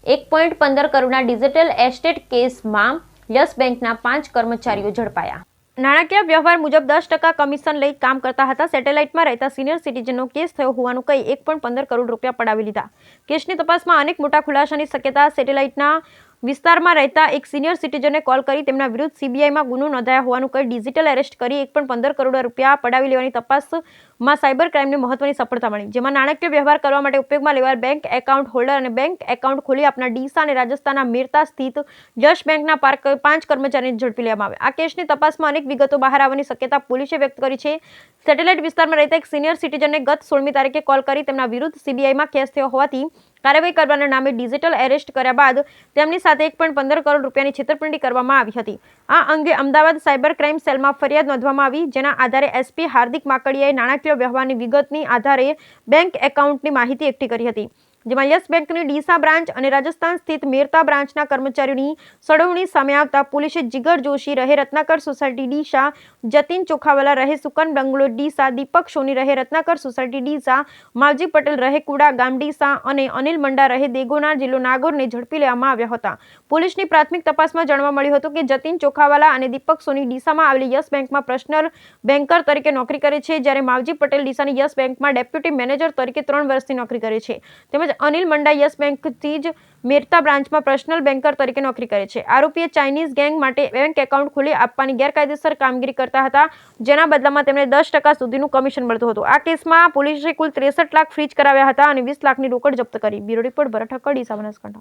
1.15 કરોડના digital estate કેસમાં yes બેંકના 5 કર્મચારીઓ ઝડપાયા. નાણાકીય વ્યવહાર મુજબ 10% કમિશન લઈ કામ કરતા હતા. સેટેલાઇટમાં રહેતા સિનિયર સિટીઝનનો કેસ થયો હોવાનું કહી 1.15 કરોડ રૂપિયા પડાવી લીધા. કેસની તપાસમાં અનેક મોટા ખુલાસાની શક્યતા. સેટેલાઇટના વિસ્તારમાં રહેતા એક સિનિયર સિટીઝને કોલ કરી તેમના વિરુદ્ધ સીબીઆઈમાં ગુનો નોંધાયા હોવાનું કહી ડિજિટલ એરેસ્ટ કરી 1.15 કરોડ રૂપિયા પડાવી લેવાની તપાસમાં સાયબર ક્રાઇમને મહત્વની સફળતા મળી, જેમાં નાણાકીય વ્યવહાર કરવા માટે ઉપયોગમાં લેવાયેલ બેંક એકાઉન્ટ હોલ્ડર અને બેંક એકાઉન્ટ ખોલી આપનાર ડીસા અને રાજસ્થાનના મેરતા સ્થિત યશ બેંકના 5 કર્મચારીને ઝડપી લેવામાં આવ્યા. આ કેસની તપાસમાં અનેક વિગતો બહાર આવવાની શક્યતા પોલીસે વ્યક્ત કરી છે. સેટેલાઇટ વિસ્તારમાં રહેતા એક સિનિયર સિટીઝનને ગત 16મી તારીખે કોલ કરી તેમના વિરુદ્ધ સીબીઆઈમાં કેસ થયો હોવાથી કાર્યવાહી કરવાના નામે ડિજિટલ એરેસ્ટ કર્યા બાદ તેમની સાથે 1.15 કરોડ રૂપિયાની છેતરપિંડી કરવામાં આવી હતી. આ અંગે અમદાવાદ સાયબર ક્રાઇમ સેલમાં ફરિયાદ નોંધવામાં આવી, જેના આધારે એસપી હાર્દિક માકડિયાએ નાણાકીય વ્યવહારની વિગતની આધારે બેંક એકાઉન્ટની માહિતી એકઠી કરી હતી, જેમાં યસ બેંકની ડીસા બ્રાન્ચ અને રાજસ્થાન સ્થિત મેરતા બ્રાન્ચના કર્મચારીઓની સળવણી સામે આવતા પોલીસે જીગર જોશી રહે રત્નાકર સોસાયટી ડીસા, જતીન ચોખાવાલા રહે સુકન બંગલો ડીસા, દીપક સોની રહે રત્નાકર સોસાયટી ડીસા, માવજી પટેલ રહે કુડા ગામ ડીસા અને અનિલ મંડા રહે દેગોના જિલ્લો નાગોરને ઝડપી લેવામાં આવ્યા હતા. પોલીસની પ્રાથમિક તપાસમાં જાણવા મળ્યું હતું કે જતીન ચોખાવાલા અને દીપક સોની ડીસામાં આવેલી યસ બેંકમાં પર્સનલ બેન્કર તરીકે નોકરી કરે છે, જ્યારે માવજી પટેલ ડીસાની યસ બેંકમાં ડેપ્યુટી મેનેજર તરીકે 3 વર્ષથી નોકરી કરે છે. તેમજ અનિલ મંડા યસ બેંકથી જ મેરતા બ્રાન્ચમાં પર્સનલ બેન્કર તરીકે નોકરી કરે છે. આરોપીએ ચાઇનીઝ ગેંગ માટે બેંક એકાઉન્ટ ખોલી આપવાની ગેરકાયદેસર કામગીરી કરતા હતા, જેના બદલામાં તેમને 10% સુધીનું કમિશન મળતું હતું. આ કેસમાં પોલીસે કુલ 63 લાખ ફ્રીજ કરાવ્યા હતા અને 20 લાખની રોકડ જપ્ત કરી. બ્યુરો રિપોર્ટ ભરત ઠક્કર, ડીસા, બનાસકાંઠા.